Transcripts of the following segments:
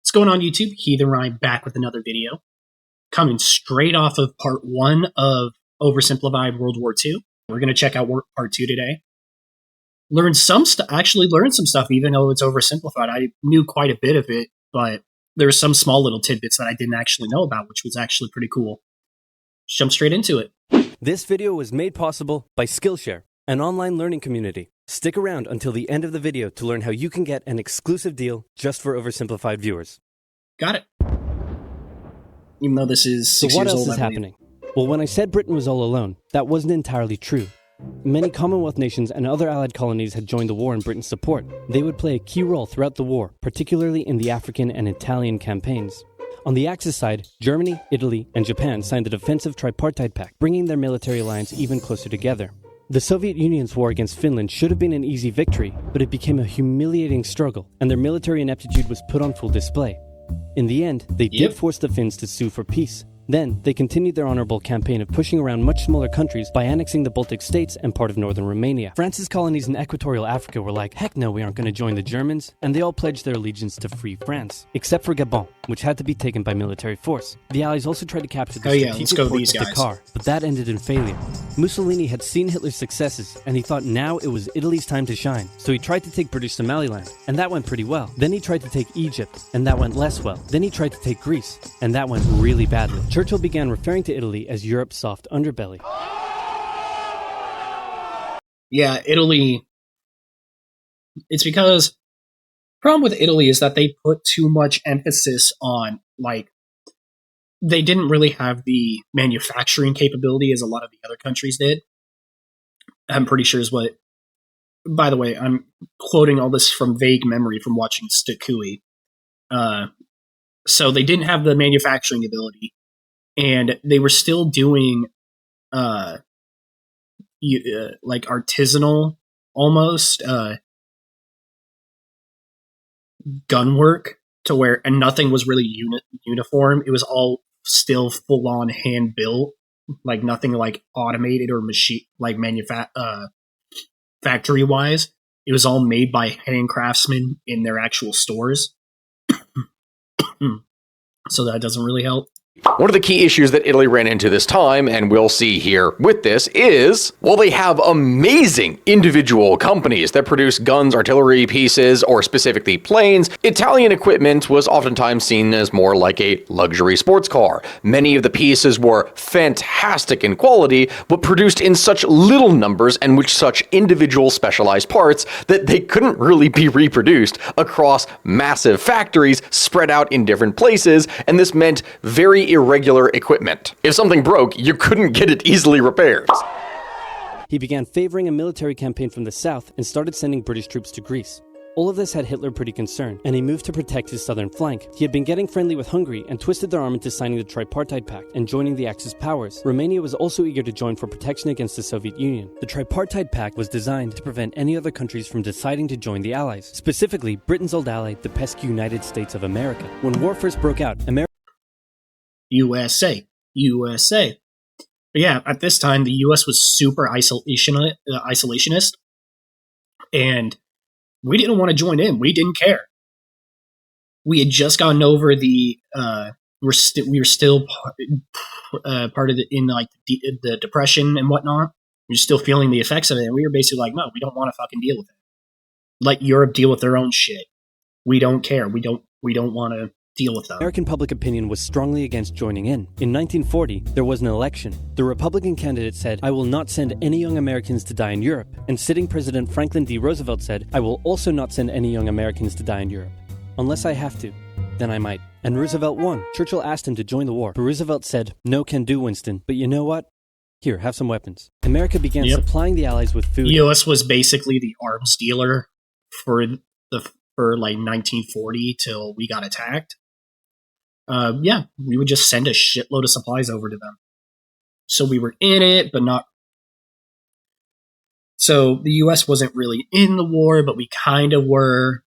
What's going on, YouTube? Heathen Ryan back with another video. Coming straight off of part 1 of Oversimplified World War II. We're going to check out part 2 today. Actually learn some stuff, even though it's oversimplified. I knew quite a bit of it, but there's some small little tidbits that I didn't actually know about, which was actually pretty cool. Let's jump straight into it. This video was made possible by Skillshare, an online learning community. Stick around until the end of the video to learn how you can get an exclusive deal just for Oversimplified viewers. Got it. Even though this is 6 So what years else old, is happening? Well, when I said Britain was all alone, that wasn't entirely true. Many Commonwealth nations and other allied colonies had joined the war in Britain's support. They would play a key role throughout the war, particularly in the African and Italian campaigns. On the Axis side, Germany, Italy, and Japan signed the defensive tripartite pact, bringing their military alliance even closer together. The Soviet Union's war against Finland should have been an easy victory, but it became a humiliating struggle, and their military ineptitude was put on full display. In the end, they did force the Finns to sue for peace. Then, they continued their honorable campaign of pushing around much smaller countries by annexing the Baltic states and part of northern Romania. France's colonies in equatorial Africa were like, heck no, we aren't going to join the Germans, and they all pledged their allegiance to free France, except for Gabon, which had to be taken by military force. The Allies also tried to capture the strategic port of Dakar, but that ended in failure. Mussolini had seen Hitler's successes, and he thought now it was Italy's time to shine, so he tried to take British Somaliland, and that went pretty well. Then he tried to take Egypt, and that went less well. Then he tried to take Greece, and that went really badly. Churchill began referring to Italy as Europe's soft underbelly. Yeah, Italy. It's because the problem with Italy is that they put too much emphasis on, like, they didn't really have the manufacturing capability as a lot of the other countries did. I'm pretty sure is what. By the way, I'm quoting all this from vague memory from watching Stukui. So they didn't have the manufacturing ability. And they were still doing, like artisanal, almost, gun work to where, and nothing was really uniform. It was all still full on hand built, like nothing like automated or machine, like factory wise. It was all made by handcraftsmen in their actual stores. So that doesn't really help. One of the key issues that Italy ran into this time, and we'll see here with this, is, well, they have amazing individual companies that produce guns, artillery pieces, or specifically planes. Italian equipment was oftentimes seen as more like a luxury sports car. Many of the pieces were fantastic in quality, but produced in such little numbers and with such individual specialized parts that they couldn't really be reproduced across massive factories spread out in different places, and this meant very irregular equipment. If something broke, you couldn't get it easily repaired. He began favoring a military campaign from the south and started sending British troops to Greece. All of this had Hitler pretty concerned, and he moved to protect his southern flank. He had been getting friendly with Hungary and twisted their arm into signing the Tripartite Pact and joining the Axis powers. Romania was also eager to join for protection against the Soviet Union. The Tripartite Pact was designed to prevent any other countries from deciding to join the Allies, specifically Britain's old ally, the pesky United States of America. When war first broke out, USA. But yeah, at this time, the US was super isolationist, and we didn't want to join in. We didn't care. We had just gotten over the, we were still part of the Depression and whatnot. We were still feeling the effects of it, and we were basically like, no, we don't want to fucking deal with it. Let Europe deal with their own shit. We don't care. We don't want to deal with them. American public opinion was strongly against joining in. In 1940, there was an election. The Republican candidate said, I will not send any young Americans to die in Europe. And sitting President Franklin D. Roosevelt said, I will also not send any young Americans to die in Europe. Unless I have to, then I might. And Roosevelt won. Churchill asked him to join the war, but Roosevelt said, no can do, Winston. But you know what? Here, have some weapons. America began supplying the Allies with food. The US was basically the arms dealer for 1940 till we got attacked. We would just send a shitload of supplies over to them. So we were in it, but not. So the US wasn't really in the war, but we kind of were.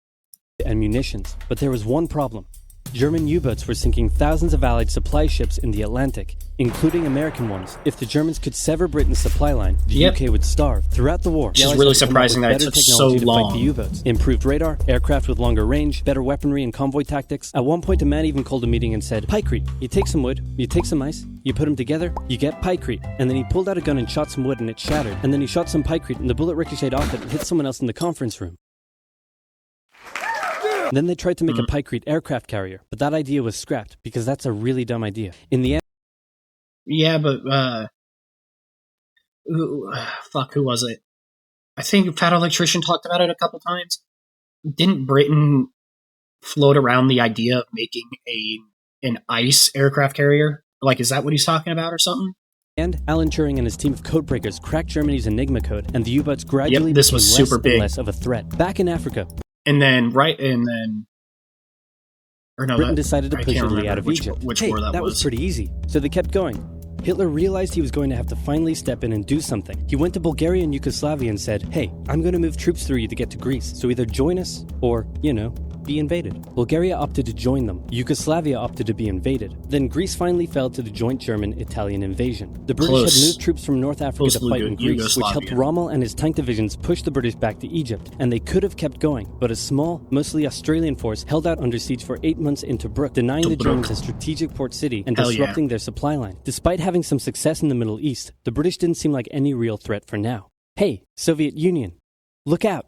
And munitions. But there was one problem. German U-boats were sinking thousands of Allied supply ships in the Atlantic, including American ones. If the Germans could sever Britain's supply line, the UK would starve. Throughout the war, Which is really surprising that it took so long. The U-boats. Improved radar, aircraft with longer range, better weaponry and convoy tactics. At one point, a man even called a meeting and said, "Pykrete. You take some wood, you take some ice, you put them together, you get pykrete." And then he pulled out a gun and shot some wood and it shattered. And then he shot some pykrete and the bullet ricocheted off it and hit someone else in the conference room. Then they tried to make a pykrete aircraft carrier, but that idea was scrapped because that's a really dumb idea. In the end, yeah, but who was it? I think Fat Electrician talked about it a couple times. Didn't Britain float around the idea of making an ice aircraft carrier? Like, is that what he's talking about or something? And Alan Turing and his team of codebreakers cracked Germany's Enigma code, and the U-boats gradually this became was less super and big. less of a threat. Back in Africa, Britain decided to push Italy out of Egypt. Which hey, war that was pretty easy. So they kept going. Hitler realized he was going to have to finally step in and do something. He went to Bulgaria and Yugoslavia and said, "Hey, I'm going to move troops through you to get to Greece. So either join us or, be invaded." Bulgaria opted to join them. Yugoslavia opted to be invaded. Then Greece finally fell to the joint German-Italian invasion. The British had moved troops from North Africa to fight in Greece, which helped Rommel and his tank divisions push the British back to Egypt. And they could have kept going, but a small, mostly Australian force held out under siege for 8 months in Tobruk, denying the Germans a strategic port city and disrupting their supply line. Despite having some success in the Middle East, the British didn't seem like any real threat for now. Hey, Soviet Union, look out!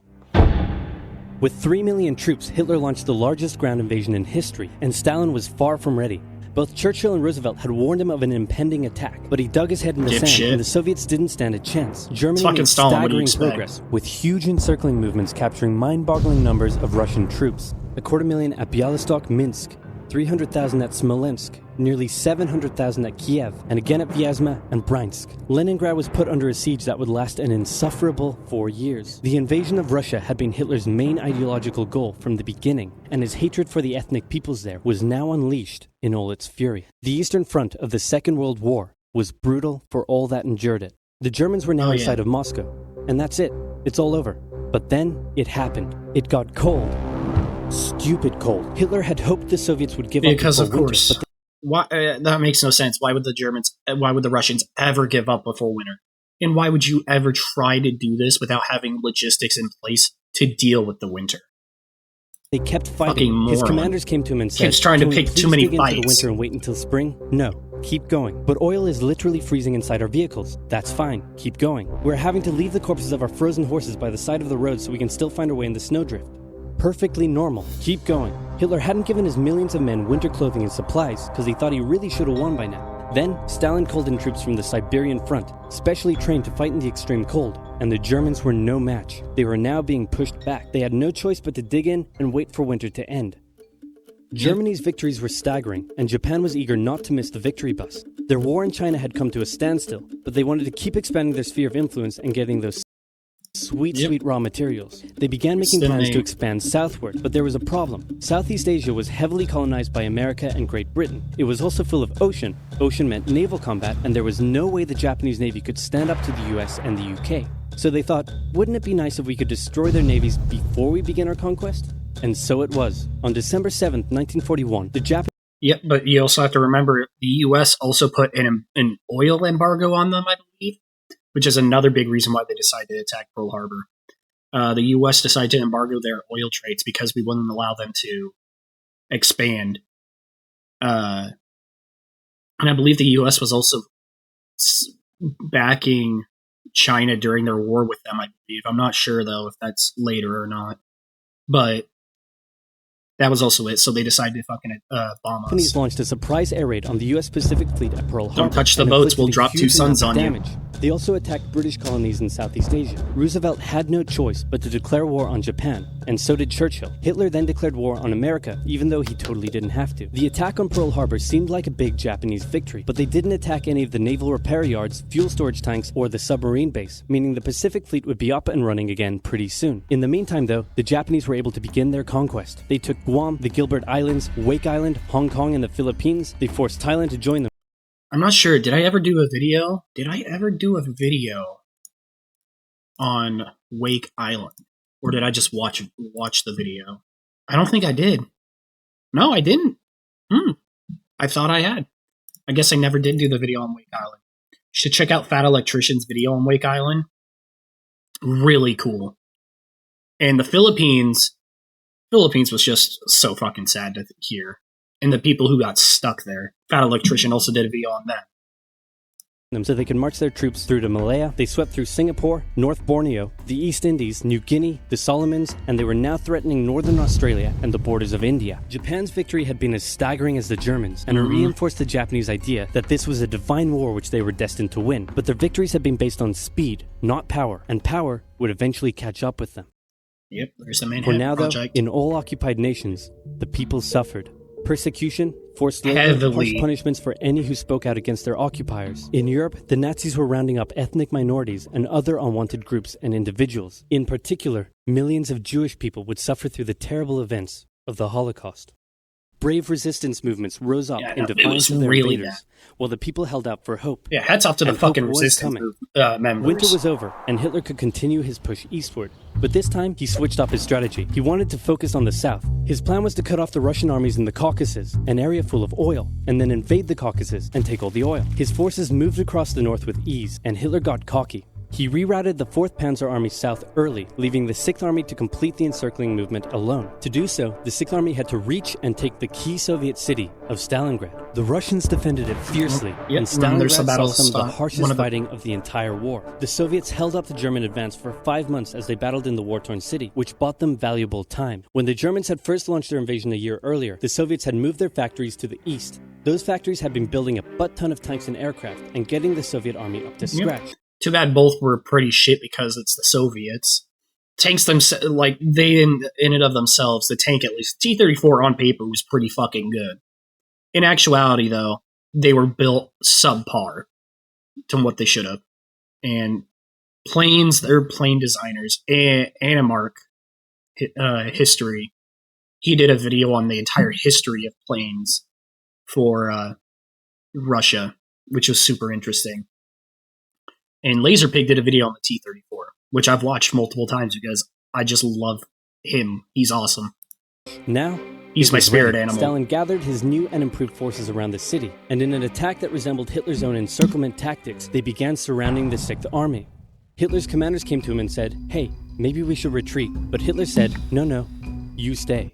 With 3 million troops, Hitler launched the largest ground invasion in history, and Stalin was far from ready. Both Churchill and Roosevelt had warned him of an impending attack, but he dug his head in the sand, and the Soviets didn't stand a chance. Germany made staggering progress, with huge encircling movements capturing mind-boggling numbers of Russian troops. 250,000 at Bialystok, Minsk, 300,000 at Smolensk, nearly 700,000 at Kiev, and again at Vyazma and Bryansk. Leningrad was put under a siege that would last an insufferable 4 years. The invasion of Russia had been Hitler's main ideological goal from the beginning, and his hatred for the ethnic peoples there was now unleashed in all its fury. The Eastern Front of the Second World War was brutal for all that endured it. The Germans were now inside of Moscow, and that's it. It's all over. But then it happened. It got cold. Stupid cold. Hitler had hoped the Soviets would give up because of before course. winter, Why, that makes no sense. Why would the Russians ever give up before winter? And why would you ever try to do this without having logistics in place to deal with the winter? They kept fighting. His commanders came to him and said, "Keeps trying to pick too many fights. The winter and wait until spring?" No, keep going. But oil is literally freezing inside our vehicles. That's fine. Keep going. We're having to leave the corpses of our frozen horses by the side of the road so we can still find our way in the snowdrift. Perfectly normal. Keep going. Hitler hadn't given his millions of men winter clothing and supplies because he thought he really should have won by now. Then, Stalin called in troops from the Siberian front, specially trained to fight in the extreme cold, and the Germans were no match. They were now being pushed back. They had no choice but to dig in and wait for winter to end. Germany's victories were staggering, and Japan was eager not to miss the victory bus. Their war in China had come to a standstill, but they wanted to keep expanding their sphere of influence and getting those sweet raw materials. They began making plans to expand southward, but there was a problem. Southeast Asia was heavily colonized by America and Great Britain. It was also full of ocean. Ocean meant naval combat, and there was no way the Japanese Navy could stand up to the US and the UK. So they thought, wouldn't it be nice if we could destroy their navies before we begin our conquest? And so it was. On December 7th, 1941, the Japanese... Yep, but you also have to remember the US also put an oil embargo on them, I believe, which is another big reason why they decided to attack Pearl Harbor. The U.S. decided to embargo their oil trades because we wouldn't allow them to expand. And I believe the U.S. was also backing China during their war with them, I believe. I'm not sure, though, if that's later or not. But that was also it, so they decided to fucking bomb us. Japanese launched a surprise air raid on the U.S. Pacific Fleet at Pearl Harbor. Don't touch the boats, we'll drop 2 suns on you. They also attacked British colonies in Southeast Asia. Roosevelt had no choice but to declare war on Japan, and so did Churchill. Hitler then declared war on America, even though he totally didn't have to. The attack on Pearl Harbor seemed like a big Japanese victory, but they didn't attack any of the naval repair yards, fuel storage tanks, or the submarine base, meaning the Pacific Fleet would be up and running again pretty soon. In the meantime, though, the Japanese were able to begin their conquest. They took Guam, the Gilbert Islands, Wake Island, Hong Kong, and the Philippines. They forced Thailand to join them. I'm not sure. Did I ever do a video? On Wake Island? Or did I just watch the video? I don't think I did. No, I didn't. I thought I had. I guess I never did do the video on Wake Island. You should check out Fat Electrician's video on Wake Island. Really cool. And the Philippines was just so fucking sad to hear. And the people who got stuck there. Fat Electrician also did a video on that. So they could march their troops through to Malaya. They swept through Singapore, North Borneo, the East Indies, New Guinea, the Solomons, and they were now threatening northern Australia and the borders of India. Japan's victory had been as staggering as the Germans, and it reinforced the Japanese idea that this was a divine war which they were destined to win. But their victories had been based on speed, not power, and power would eventually catch up with them. Yep, there's the For now, project. though, in all occupied nations, the people suffered. Persecution, forced labor, harsh punishments for any who spoke out against their occupiers. In Europe, the Nazis were rounding up ethnic minorities and other unwanted groups and individuals. In particular, millions of Jewish people would suffer through the terrible events of the Holocaust. Brave resistance movements rose up in defiance of their invaders, while the people held out for hope. Yeah, hats off to the fucking resistance members. Winter was over, and Hitler could continue his push eastward. But this time, he switched up his strategy. He wanted to focus on the south. His plan was to cut off the Russian armies in the Caucasus, an area full of oil, and then invade the Caucasus and take all the oil. His forces moved across the north with ease, and Hitler got cocky. He rerouted the 4th Panzer Army south early, leaving the 6th Army to complete the encircling movement alone. To do so, the 6th Army had to reach and take the key Soviet city of Stalingrad. The Russians defended it fiercely, and Stalingrad saw some of the harshest fighting of the entire war. The Soviets held up the German advance for 5 months as they battled in the war-torn city, which bought them valuable time. When the Germans had first launched their invasion a year earlier, the Soviets had moved their factories to the east. Those factories had been building a butt-ton of tanks and aircraft, and getting the Soviet army up to scratch. Too bad both were pretty shit because it's the Soviets. Tanks they in and of themselves, the tank at least, T-34 on paper was pretty fucking good. In actuality, though, they were built subpar to what they should have. And planes, they're plane designers. Animark History, he did a video on the entire history of planes for Russia, which was super interesting. And Laserpig did a video on the T-34, which I've watched multiple times because I just love him. He's awesome. Now, he's my spirit animal. Stalin gathered his new and improved forces around the city, and in an attack that resembled Hitler's own encirclement tactics, they began surrounding the 6th Army. Hitler's commanders came to him and said, "Hey, maybe we should retreat." But Hitler said, "No, you stay."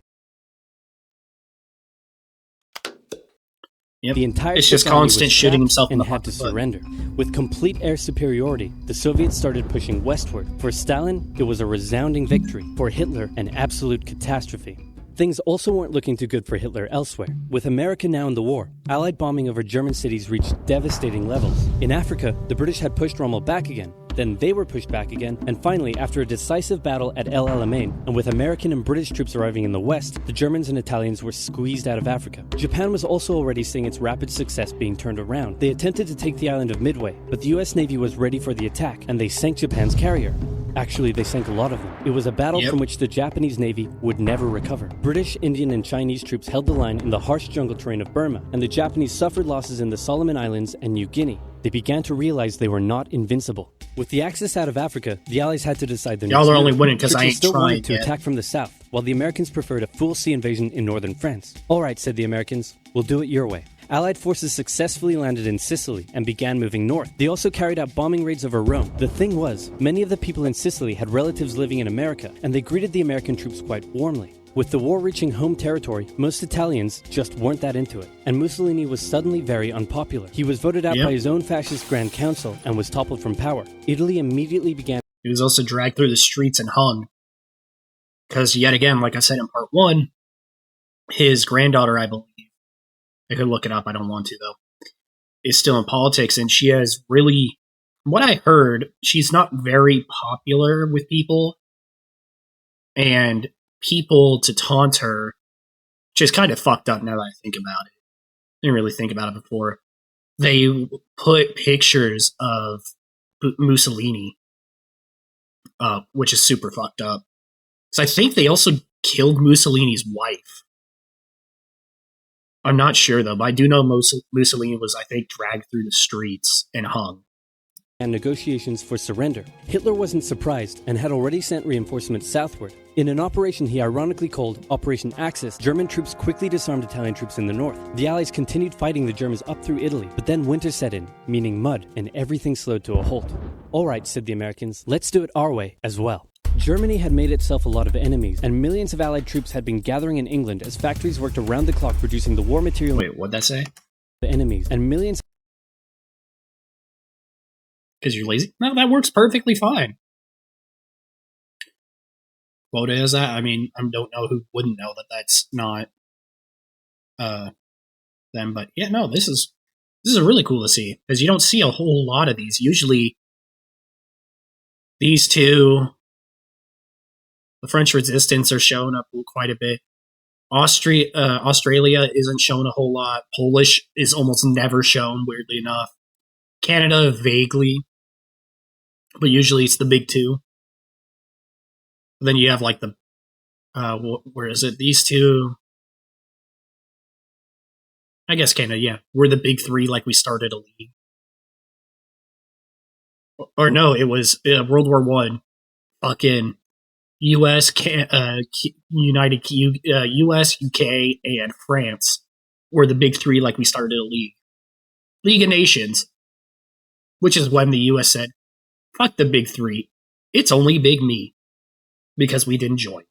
Yep. The entire it's just constant shooting himself in the had to surrender. With complete air superiority, the Soviets started pushing westward. For Stalin, it was a resounding victory. For Hitler, an absolute catastrophe. Things also weren't looking too good for Hitler elsewhere. With America now in the war, Allied bombing over German cities reached devastating levels. In Africa, the British had pushed Rommel back again. Then they were pushed back again, and finally, after a decisive battle at El Alamein, and with American and British troops arriving in the west, the Germans and Italians were squeezed out of Africa. Japan was also already seeing its rapid success being turned around. They attempted to take the island of Midway, but the US Navy was ready for the attack, and they sank Japan's carrier. Actually, they sank a lot of them. It was a battle from which the Japanese Navy would never recover. British, Indian, and Chinese troops held the line in the harsh jungle terrain of Burma, and the Japanese suffered losses in the Solomon Islands and New Guinea. They began to realize they were not invincible. With the Axis out of Africa, the Allies had to decide their next Y'all are move. only winning because I ain't still trying wanted to yet. attack from the south, while the Americans preferred a full sea invasion in northern France. All right, said the Americans, we'll do it your way. Allied forces successfully landed in Sicily and began moving north. They also carried out bombing raids over Rome. The thing was, many of the people in Sicily had relatives living in America, and they greeted the American troops quite warmly. With the war reaching home territory, most Italians just weren't that into it, and Mussolini was suddenly very unpopular. He was voted out by his own fascist Grand Council and was toppled from power. Italy immediately began... He was also dragged through the streets and hung. Because yet again, like I said in part 1, his granddaughter, I believe, I could look it up, I don't want to though, is still in politics, and she has really, from what I heard, she's not very popular with people, and people to taunt her, which is kind of fucked up now that I think about it. I didn't really think about it before. They put pictures of Mussolini up, which is super fucked up. So I think they also killed Mussolini's wife. I'm not sure though, but I do know Mussolini was, I think, dragged through the streets and hung. negotiations for surrender. Hitler wasn't surprised and had already sent reinforcements southward. In an operation he ironically called Operation Axis, German troops quickly disarmed Italian troops in the north. The Allies continued fighting the Germans up through Italy, but then winter set in, meaning mud, and everything slowed to a halt. Alright, said the Americans, let's do it our way as well. Germany had made itself a lot of enemies, and millions of Allied troops had been gathering in England as factories worked around the clock producing the war material. Wait, what'd that say? Enemies, and millions. Because you're lazy? No, that works perfectly fine. Quota is that? I mean, I don't know who wouldn't know that that's not them, but yeah, no, this is really cool to see, because you don't see a whole lot of these. Usually, these two, the French resistance, are showing up quite a bit. Australia isn't shown a whole lot. Polish is almost never shown, weirdly enough. Canada, vaguely. But usually it's the big two. Then you have like the, where is it? These two. I guess Canada, yeah. We're the big three, like we started a league. Or no, it was World War One. Fucking US, US, UK, and France were the big three, like we started a league. League of Nations. Which is when the US said, fuck the big three. It's only big me. Because we didn't join.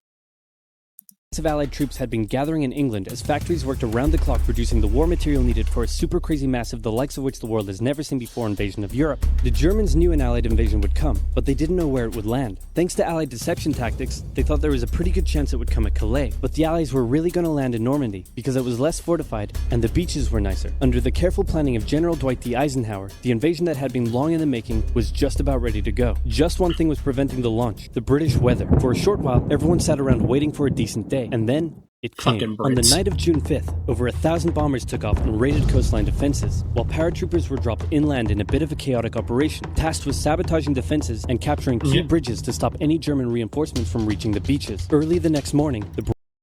Of Allied troops had been gathering in England as factories worked around the clock producing the war material needed for a super crazy massive, the likes of which the world has never seen before, invasion of Europe. The Germans knew an Allied invasion would come, but they didn't know where it would land. Thanks to Allied deception tactics, they thought there was a pretty good chance it would come at Calais, but the Allies were really going to land in Normandy because it was less fortified and the beaches were nicer. Under the careful planning of General Dwight D. Eisenhower, the invasion that had been long in the making was just about ready to go. Just one thing was preventing the launch: the British weather. For a short while, everyone sat around waiting for a decent day, and then it came. On the night of June 5th, over 1,000 bombers took off and raided coastline defenses, while paratroopers were dropped inland in a bit of a chaotic operation, tasked with sabotaging defenses and capturing key bridges to stop any German reinforcements from reaching the beaches. Early the next morning,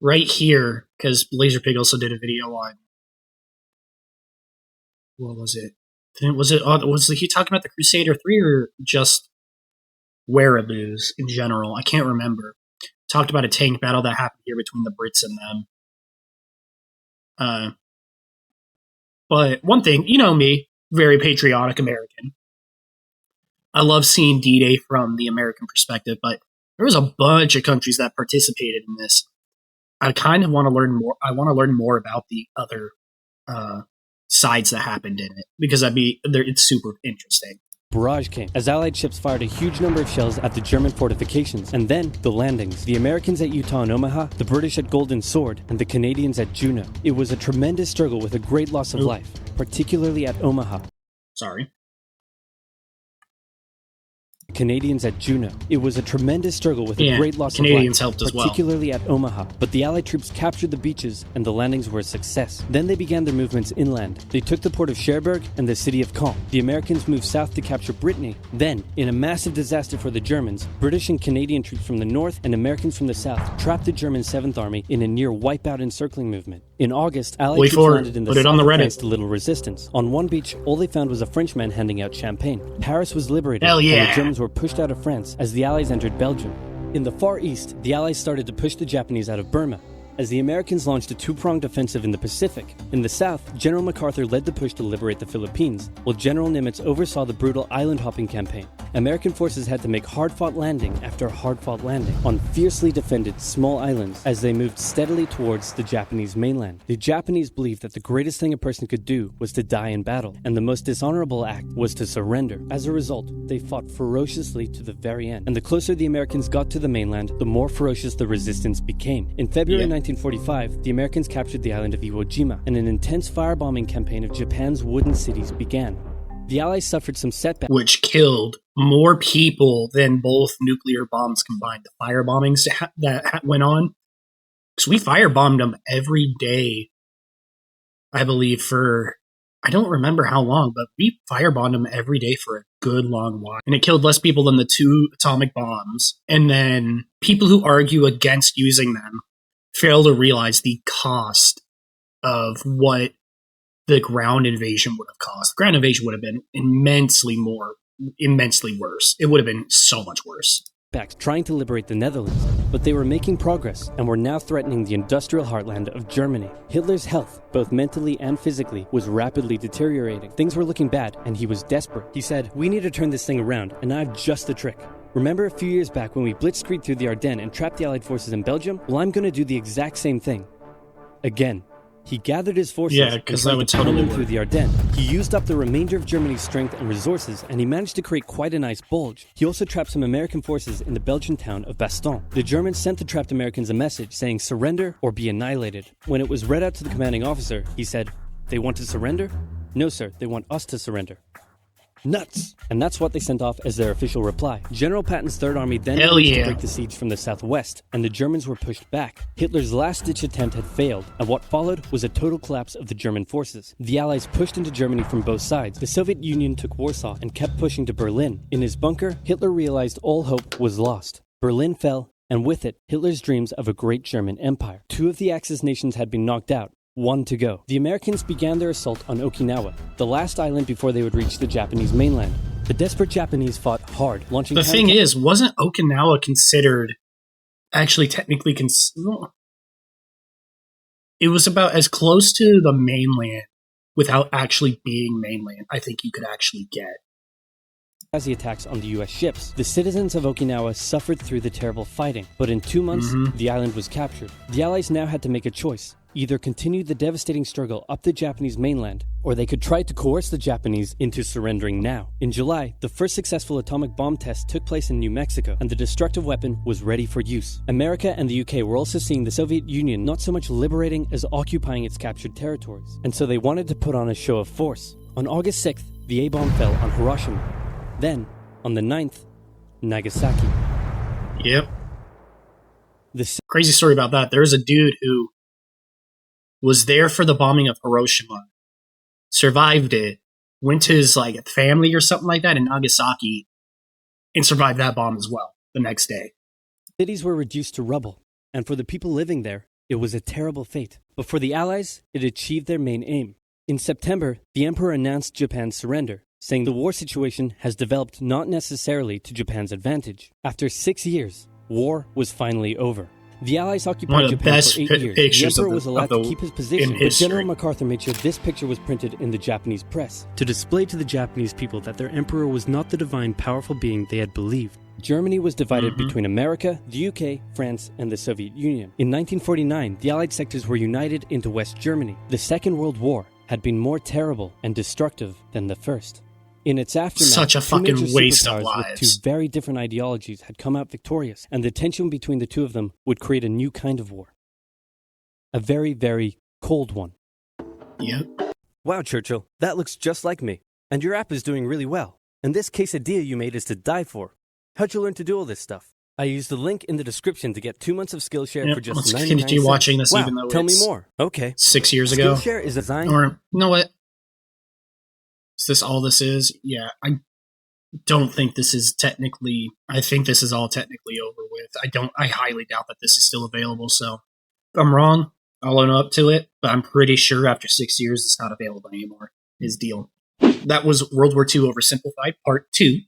right here, because Laserpig also did a video on, what was it? Was he talking about the Crusader 3 or just Wereboos in general? I can't remember. Talked about a tank battle that happened here between the Brits and them. But one thing, you know me, very patriotic American. I love seeing D-Day from the American perspective, but there was a bunch of countries that participated in this. I kind of want to learn more. I want to learn more about the other sides that happened in it, because it's super interesting. Barrage came, as Allied ships fired a huge number of shells at the German fortifications, and then the landings. The Americans at Utah and Omaha, the British at Golden Sword, and the Canadians at Juneau. It was a tremendous struggle with a great loss of life, particularly at Omaha. Sorry. Canadians at Juneau. It was a tremendous struggle with a great loss of life, Canadians helped as well, particularly at Omaha, but the Allied troops captured the beaches and the landings were a success. Then they began their movements inland. They took the port of Cherbourg and the city of Caen. The Americans moved south to capture Brittany. Then, in a massive disaster for the Germans, British and Canadian troops from the north and Americans from the south trapped the German 7th Army in a near wipeout encircling movement. In August, Allied troops landed in the south against little resistance. On one beach, all they found was a Frenchman handing out champagne. Paris was liberated, and the Germans were pushed out of France as the Allies entered Belgium. In the Far East, the Allies started to push the Japanese out of Burma, as the Americans launched a two-pronged offensive in the Pacific. In the south, General MacArthur led the push to liberate the Philippines, while General Nimitz oversaw the brutal island-hopping campaign. American forces had to make hard-fought landing after hard-fought landing on fiercely defended small islands as they moved steadily towards the Japanese mainland. The Japanese believed that the greatest thing a person could do was to die in battle, and the most dishonorable act was to surrender. As a result, they fought ferociously to the very end, and the closer the Americans got to the mainland, the more ferocious the resistance became. In February 1945, the Americans captured the island of Iwo Jima, and an intense firebombing campaign of Japan's wooden cities began. The Allies suffered some setbacks, which killed more people than both nuclear bombs combined. The firebombings that went on, because we firebombed them every day, I believe, for, I don't remember how long, but we firebombed them every day for a good long while. And it killed less people than the 2 atomic bombs. And then people who argue against using them fail to realize the cost of what the ground invasion would have cost. The ground invasion would have been immensely more immensely worse. It would have been so much worse. Trying to liberate the Netherlands, but they were making progress and were now threatening the industrial heartland of Germany. Hitler's health, both mentally and physically, was rapidly deteriorating. Things were looking bad, and he was desperate. He said, "We need to turn this thing around, and I have just the trick. Remember a few years back when we blitzkrieged through the Ardennes and trapped the Allied forces in Belgium? Well, I'm going to do the exact same thing. Again." He gathered his forces and tried to pull them through the Ardennes. He used up the remainder of Germany's strength and resources, and he managed to create quite a nice bulge. He also trapped some American forces in the Belgian town of Bastogne. The Germans sent the trapped Americans a message saying surrender or be annihilated. When it was read out to the commanding officer, he said, "They want to surrender? No, sir, they want us to surrender." Nuts! And that's what they sent off as their official reply. General Patton's Third Army then managed to break the siege from the southwest, and the Germans were pushed back. Hitler's last-ditch attempt had failed, and what followed was a total collapse of the German forces. The Allies pushed into Germany from both sides. The Soviet Union took Warsaw and kept pushing to Berlin. In his bunker, Hitler realized all hope was lost. Berlin fell, and with it, Hitler's dreams of a great German empire. 2 of the Axis nations had been knocked out. 1 to go. The Americans began their assault on Okinawa, the last island before they would reach the Japanese mainland. The desperate Japanese fought hard, launching... The thing is, wasn't Okinawa considered... Actually, technically... It was about as close to the mainland without actually being mainland I think you could actually get. As the attacks on the US ships, the citizens of Okinawa suffered through the terrible fighting, but in 2 months, the island was captured. The Allies now had to make a choice. Either continue the devastating struggle up the Japanese mainland, or they could try to coerce the Japanese into surrendering now. In July, the first successful atomic bomb test took place in New Mexico, and the destructive weapon was ready for use. America and the UK were also seeing the Soviet Union not so much liberating as occupying its captured territories, and so they wanted to put on a show of force. On August 6th, the A-bomb fell on Hiroshima. Then, on the 9th, Nagasaki. Yep. Crazy story about that. There's a dude who was there for the bombing of Hiroshima, survived it, went to his family or something like that in Nagasaki, and survived that bomb as well the next day. Cities were reduced to rubble, and for the people living there, it was a terrible fate. But for the Allies, it achieved their main aim. In September, the Emperor announced Japan's surrender, saying the war situation has developed not necessarily to Japan's advantage. After 6 years, war was finally over. The Allies occupied Japan for 8 years. The Emperor was allowed to keep his position, but General MacArthur made sure this picture was printed in the Japanese press to display to the Japanese people that their emperor was not the divine, powerful being they had believed. Germany was divided between America, the UK, France, and the Soviet Union. In 1949, the Allied sectors were united into West Germany. The Second World War had been more terrible and destructive than the first. In its aftermath, such a fucking waste of lives. With 2 very different ideologies had come out victorious, and the tension between the 2 of them would create a new kind of war. A very, very cold one. Yep. Wow, Churchill, that looks just like me. And your app is doing really well. And this quesadilla you made is to die for. How'd you learn to do all this stuff? I used the link in the description to get 2 months of Skillshare for just 99 cents. Let's continue watching this, even though tell me more. Okay. 6 years ago. Skillshare is designed... Or, you know what? Is this all this is? Yeah, I don't think this is technically... I think this is all technically over with. I highly doubt that this is still available, so... If I'm wrong, I'll own up to it, but I'm pretty sure after 6 years it's not available anymore. His deal. That was World War II Oversimplified, Part 2.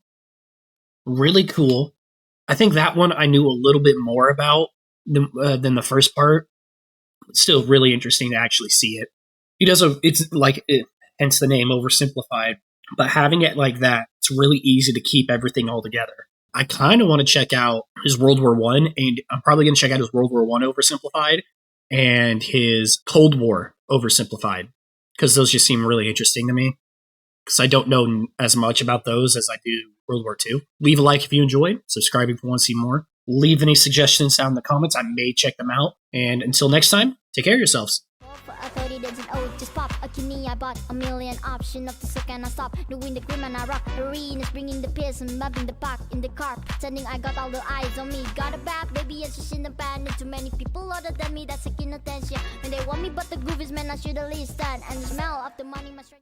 Really cool. I think that one I knew a little bit more about than the first part. It's still really interesting to actually see it. He does hence the name Oversimplified. But having it like that, it's really easy to keep everything all together. I kind of want to check out his World War I, and I'm probably going to check out his World War I Oversimplified and his Cold War Oversimplified, because those just seem really interesting to me. Because I don't know as much about those as I do World War II. Leave a like if you enjoyed. Subscribe if you want to see more. Leave any suggestions down in the comments. I may check them out. And until next time, take care of yourselves. Just pop a kidney, I bought a million option of the second I stop doing the grim and I rock. The rain is bringing the piss and mubbing the pack in the car, pretending I got all the eyes on me. Got a bad baby and she's in the band, and too many people other than me that's seeking attention when they want me, but the groove is man I should at least stand, and the smell of the money my strength.